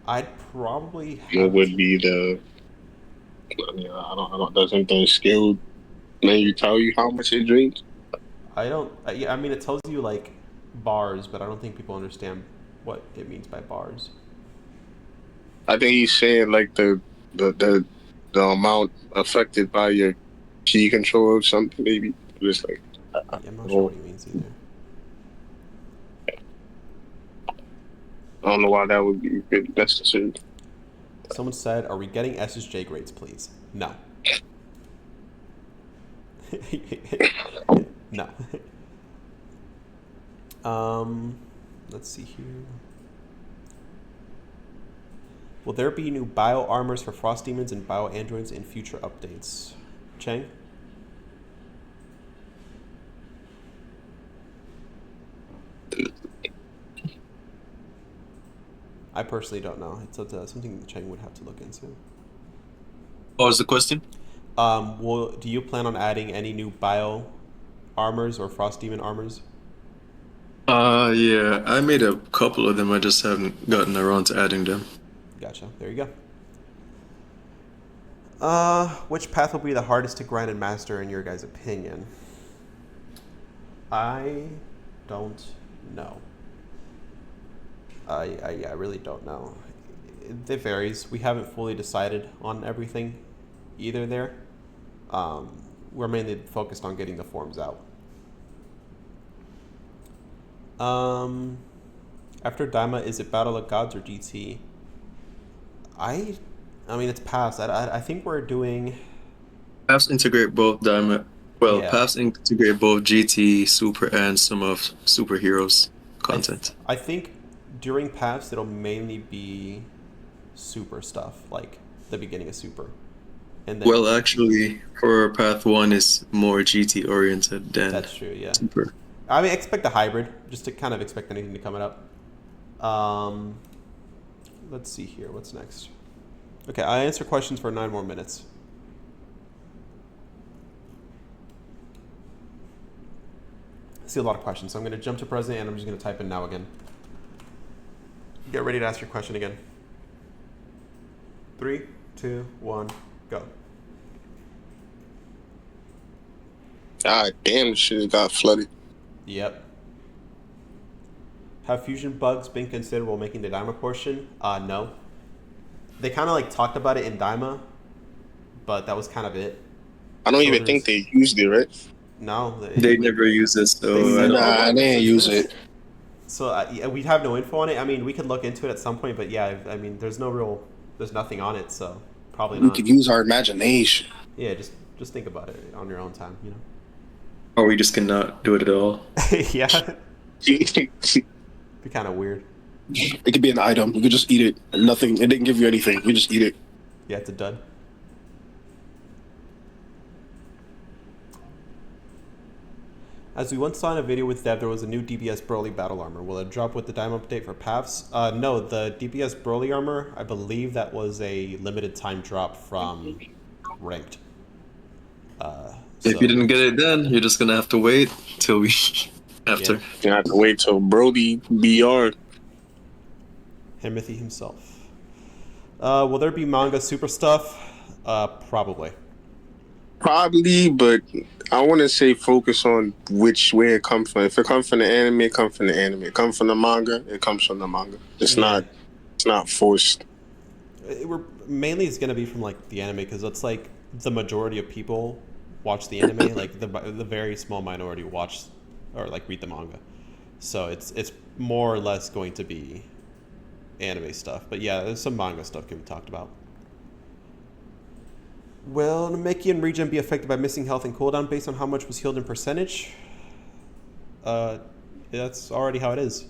I'd probably have
What would be the? I mean, I don't. Doesn't the skill menu tell you how much it drains?
I don't. I mean, it tells you like bars, but I don't think people understand what it means by bars.
I think he's saying like the amount affected by your key control or something. Maybe just like.
Yeah, I'm not sure what he means either.
I don't know why that would be necessary.
Someone said, "Are we getting SSJ grades, please?" No. No. Let's see here. Will there be new bio armors for frost demons and bio androids in future updates? Cheng? I personally don't know. It's something that Cheng would have to look into.
What was the question?
Do you plan on adding any new bio armors or frost demon armors?
Yeah, I made a couple of them. I just haven't gotten around to adding them.
Gotcha. There you go. Which path will be the hardest to grind and master in your guys' opinion? I don't know. I really don't know. It varies. We haven't fully decided on everything either there. We're mainly focused on getting the forms out. After Daima, is it Battle of Gods or GT? I mean, it's past. I think we're doing.
Paths integrate both Daima. Well,
Yeah.
Paths integrate both GT, Super, and some of superheroes content.
I think during paths it'll mainly be super stuff, like the beginning of super, and then
Well, actually, for Path 1 is more GT oriented than
that's true. Yeah.
Super.
I mean, expect a hybrid, just to kind of expect anything to come up. Let's see here. What's next? Okay, I answer questions for 9 more minutes. I see a lot of questions, so I'm going to jump to president and I'm just going to type in now again. Get ready to ask your question again. 3, 2, 1, go.
God damn, this shit got flooded.
Yep. Have fusion bugs been considered while making the Daima portion? No. They kind of like talked about it in Daima, but that was kind of it.
I don't
So
even think they used it, right?
No.
They never use it, so
They
I
said,
don't
Nah,
know.
they didn't use it.
So yeah, we have no info on it. I mean, we could look into it at some point, but yeah, I mean, there's nothing on it, so probably
We
not.
could use our imagination.
Yeah, just think about it on your own time, you know.
Or we just cannot do it at all.
Yeah,
It
be kind of weird.
could be an item. You could just eat it. Nothing. It didn't give you anything. You just eat it.
Yeah, it's a dud. As we once saw in a video with Dev, there was a new DBS Broly battle armor. Will it drop with the Daima update for paths? No, the DBS Broly armor, I believe that was a limited time drop from ranked.
If you didn't get it then, you're just gonna have to wait till we after.
Yeah.
You have to wait till Brody BR.
Himothy himself. Will there be manga super stuff? Probably.
Probably, but I want to say focus on where it comes from. If it comes from the anime, it comes from the anime. It comes from the manga, it comes from the manga. It's not forced.
Mainly it's gonna be from like the anime because it's like the majority of people watch the anime. Like the very small minority watch or like read the manga. So it's more or less going to be anime stuff. But yeah, there's some manga stuff can be talked about. Will Namekian regen be affected by missing health and cooldown based on how much was healed in percentage? That's already how it is.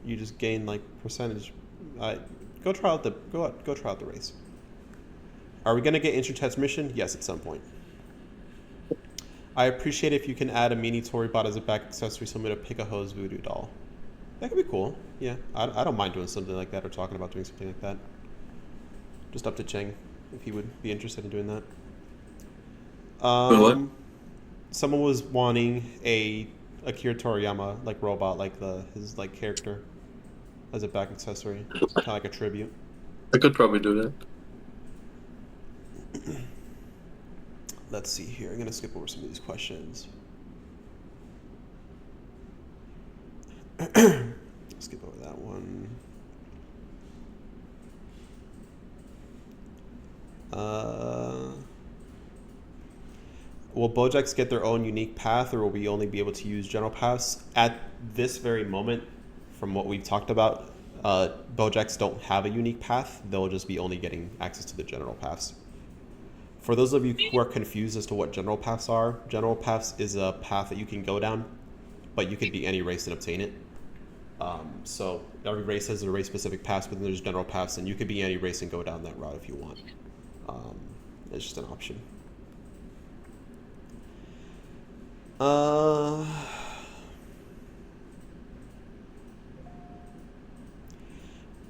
You just gain like percentage. Go try out the race. Are we gonna get Intratest mission? Yes, at some point. I appreciate if you can add a mini Toribot as a back accessory, similar to Pick a Hose Voodoo doll. That could be cool. Yeah, I don't mind doing something like that or talking about doing something like that. Just up to Cheng if he would be interested in doing that.
What?
Someone was wanting a Akira Toriyama like robot, like his like character as a back accessory, kind of like a tribute.
I could probably do that.
Let's see here. I'm gonna skip over some of these questions. Skip over that one. Will Bojacks get their own unique path, or will we only be able to use general paths? At this very moment, from what we've talked about, Bojacks don't have a unique path. They'll just be only getting access to the general paths. For those of you who are confused as to what general paths are, general paths is a path that you can go down, but you could be any race and obtain it. So every race has a race-specific path, but then there's general paths, and you could be any race and go down that route if you want. It's just an option.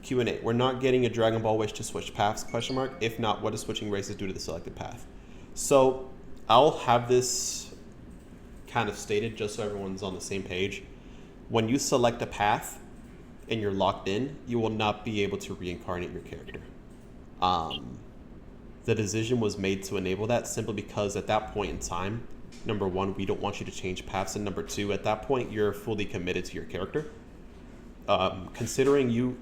Q&A. We're not getting a Dragon Ball wish to switch paths, question mark. If not, what is switching races due to the selected path? So I'll have this kind of stated just so everyone's on the same page. When you select a path and you're locked in, you will not be able to reincarnate your character. The decision was made to enable that simply because at that point in time, number one, we don't want you to change paths, and number two, at that point, you're fully committed to your character. Considering you,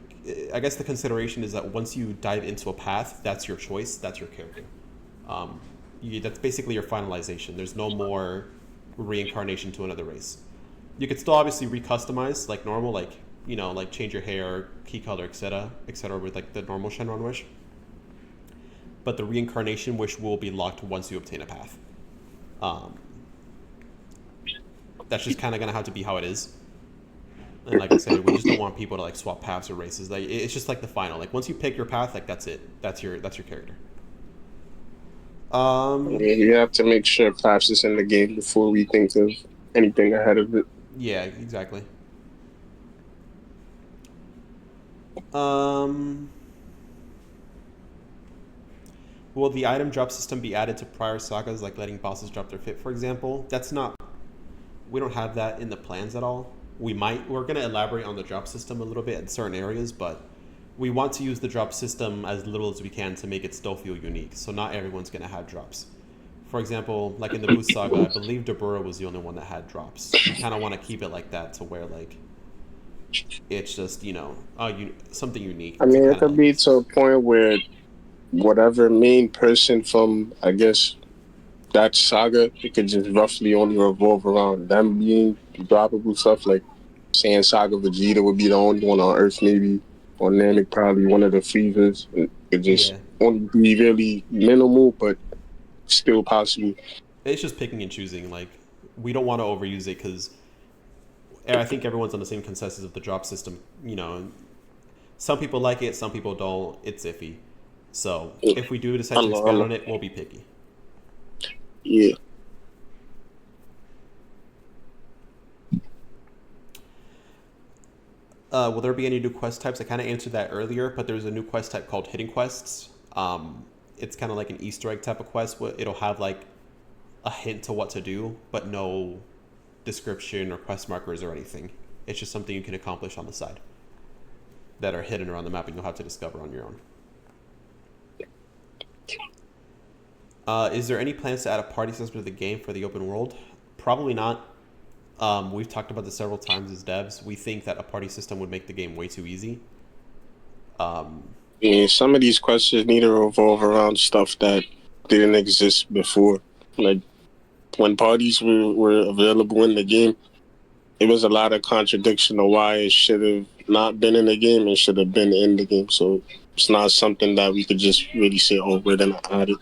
I guess the consideration is that once you dive into a path, that's your choice, that's your character. That's basically your finalization. There's no more reincarnation to another race. You could still obviously recustomize like normal, like, you know, like change your hair, key color, etc., with like the normal Shenron wish. But the reincarnation wish will be locked once you obtain a path. That's just kind of gonna have to be how it is. And like I said, we just don't want people to like swap paths or races. Like it's just like the final. Like once you pick your path, like that's it. That's your character.
Yeah, you have to make sure paths is in the game before we think of anything ahead of it.
Yeah, exactly. Will the item drop system be added to prior sagas, like letting bosses drop their fit, for example? That's not. We don't have that in the plans at all. We might. We're going to elaborate on the drop system a little bit in certain areas, but we want to use the drop system as little as we can to make it still feel unique. So not everyone's going to have drops. For example, like in the Boost Saga, I believe Dabura was the only one that had drops. You kind of want to keep it like that to where like it's just, you know, something unique.
I mean, it could
like,
be to a point where whatever main person from, I guess, that saga, it could just roughly only revolve around them being droppable stuff. Like saying Saga Vegeta would be the only one on Earth, maybe, or Namek probably one of the Freezers. It could just only be really minimal, but still possible.
It's just picking and choosing. Like, we don't want to overuse it because I think everyone's on the same consensus of the drop system. You know, some people like it, some people don't. It's iffy. So if we do decide to expand on it, we'll be picky.
Yeah.
Will there be any new quest types? I kind of answered that earlier, but there's a new quest type called Hidden Quests. It's kind of like an Easter egg type of quest. It'll have like a hint to what to do, but no description or quest markers or anything. It's just something you can accomplish on the side that are hidden around the map and you'll have to discover on your own. Is there any plans to add a party system to the game for the open world? Probably not. We've talked about this several times as devs. We think that a party system would make the game way too easy.
Yeah, some of these questions need to revolve around stuff that didn't exist before. Like, when parties were available in the game, it was a lot of contradiction of why it should have not been in the game and should have been in the game. So it's not something that we could just really say, oh, we're going to add it.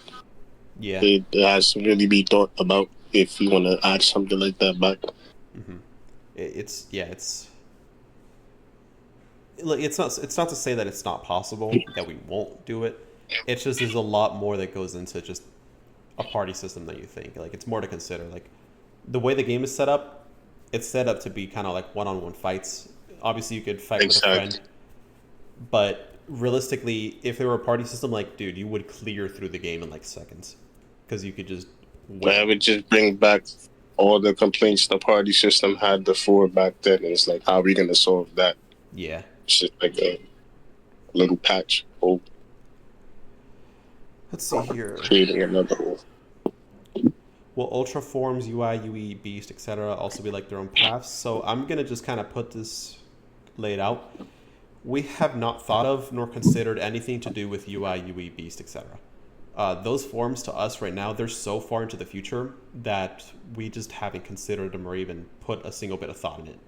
Yeah.
It has to really be thought about if you want to add something like that back.
Mm-hmm. It's not to say that it's not possible that we won't do it. It's just there's a lot more that goes into just a party system than you think. Like, it's more to consider. Like, the way the game is set up, it's set up to be kind of like one-on-one fights. Obviously, you could fight with a friend, but realistically, if there were a party system, like, dude, you would clear through the game in like seconds because you could just win.
I would just bring back all the complaints the party system had before back then. And it's like, how are we going to solve that?
Yeah.
It's just like a little patch hole.
Let's see here.
Creating another hole.
Will Ultra Forms, UI, UE, Beast, etc. also be like their own paths? So I'm going to just kind of put this laid out. We have not thought of nor considered anything to do with UI, UE, Beast, etc. Those forms to us right now, they're so far into the future that we just haven't considered them or even put a single bit of thought in it.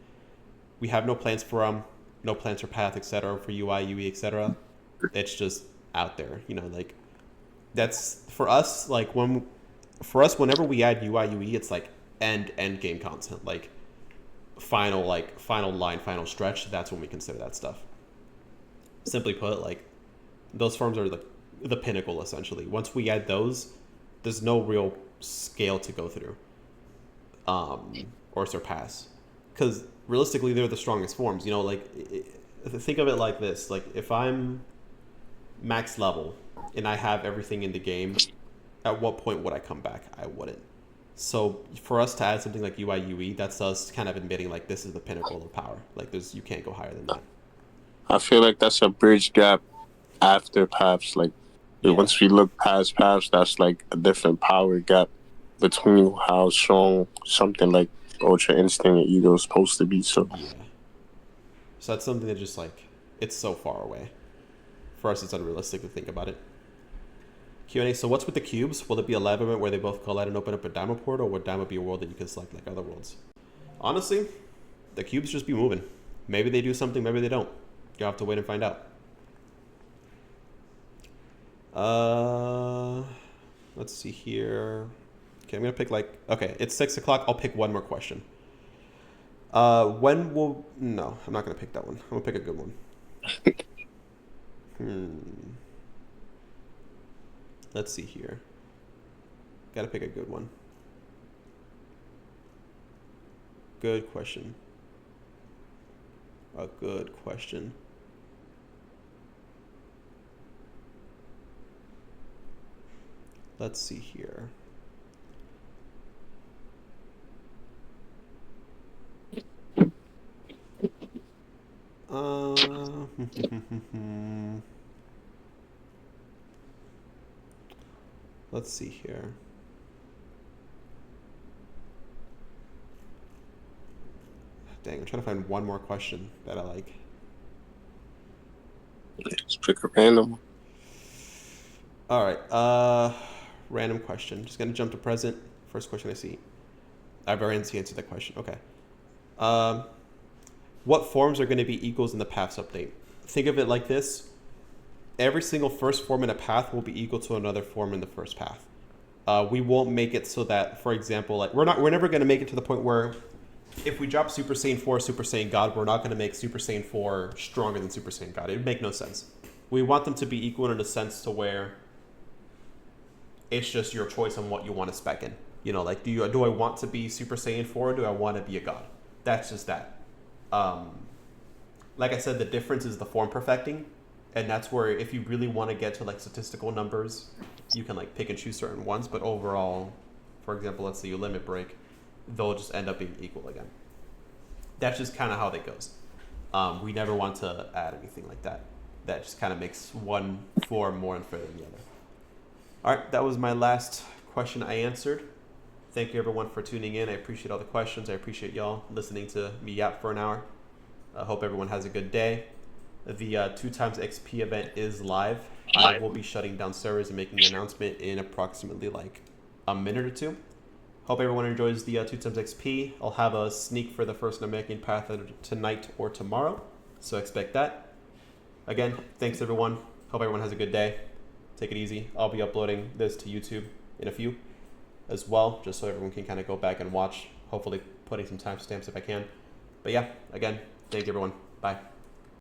We have no plans for them. no plans for path, etc. for UI, UE, etc. It's just out there, like that's for us. Whenever we add UI, UE, it's like end game content, like final line, final stretch. That's when we consider that stuff. Simply put, like those forms are the pinnacle essentially. Once we add those, there's no real scale to go through, or surpass, because realistically they're the strongest forms. Think of it like this: like if I'm max level and I have everything in the game, at what point would I come back? I wouldn't. So for us to add something like UI UE, that's us kind of admitting like this is the pinnacle of power. Like you can't go higher than that.
I feel like that's a bridge gap after paths. Like once we look past paths, that's like a different power gap between how strong something like Ultra Instinct and Ego is supposed to be. So
so that's something that just like it's so far away. For us, it's unrealistic to think about it. Q&A. So what's with the cubes? Will it be a live event where they both collide and open up a Daima portal, or would Daima be a world that you can select like other worlds? Honestly, the cubes just be moving. Maybe they do something, maybe they don't. You'll have to wait and find out. Let's see here. Okay, I'm gonna pick it's 6 o'clock. I'll pick one more question. No, I'm not gonna pick that one. I'm gonna pick a good one. Let's see here. Gotta pick a good one. Good question. A good question. Let's see here. Let's see here. Dang, I'm trying to find one more question that I like.
Just pick a random one.
All right. Random question. Just gonna jump to present. First question I see. I've already answered that question. Okay. What forms are going to be equals in the paths update? Think of it like this. Every single first form in a path will be equal to another form in the first path. We won't make it so that, for example, like we're never going to make it to the point where if we drop Super Saiyan 4, Super Saiyan God, we're not going to make Super Saiyan 4 stronger than Super Saiyan God. It would make no sense. We want them to be equal in a sense to where it's just your choice on what you want to spec in. Like do I want to be Super Saiyan 4 or do I want to be a God? That's just that. Like I said, the difference is the form perfecting, and that's where if you really want to get to like statistical numbers, you can like pick and choose certain ones, but overall, for example, let's say you limit break, they'll just end up being equal again. That's just kind of how that goes. We never want to add anything like that. That just kind of makes one form more unfair than the other. All right, that was my last question I answered. Thank you everyone for tuning in. I appreciate all the questions. I appreciate y'all listening to me yap for an hour. I hope everyone has a good day. The 2x XP event is live. I will be shutting down servers and making an announcement in approximately like a minute or two. Hope everyone enjoys the 2x XP. I'll have a sneak for the first Namekian path tonight or tomorrow, so expect that. Again, thanks everyone. Hope everyone has a good day. Take it easy. I'll be uploading this to YouTube in a few as well, just so everyone can kind of go back and watch, hopefully putting some timestamps if I can. But yeah, again, thank you everyone. Bye.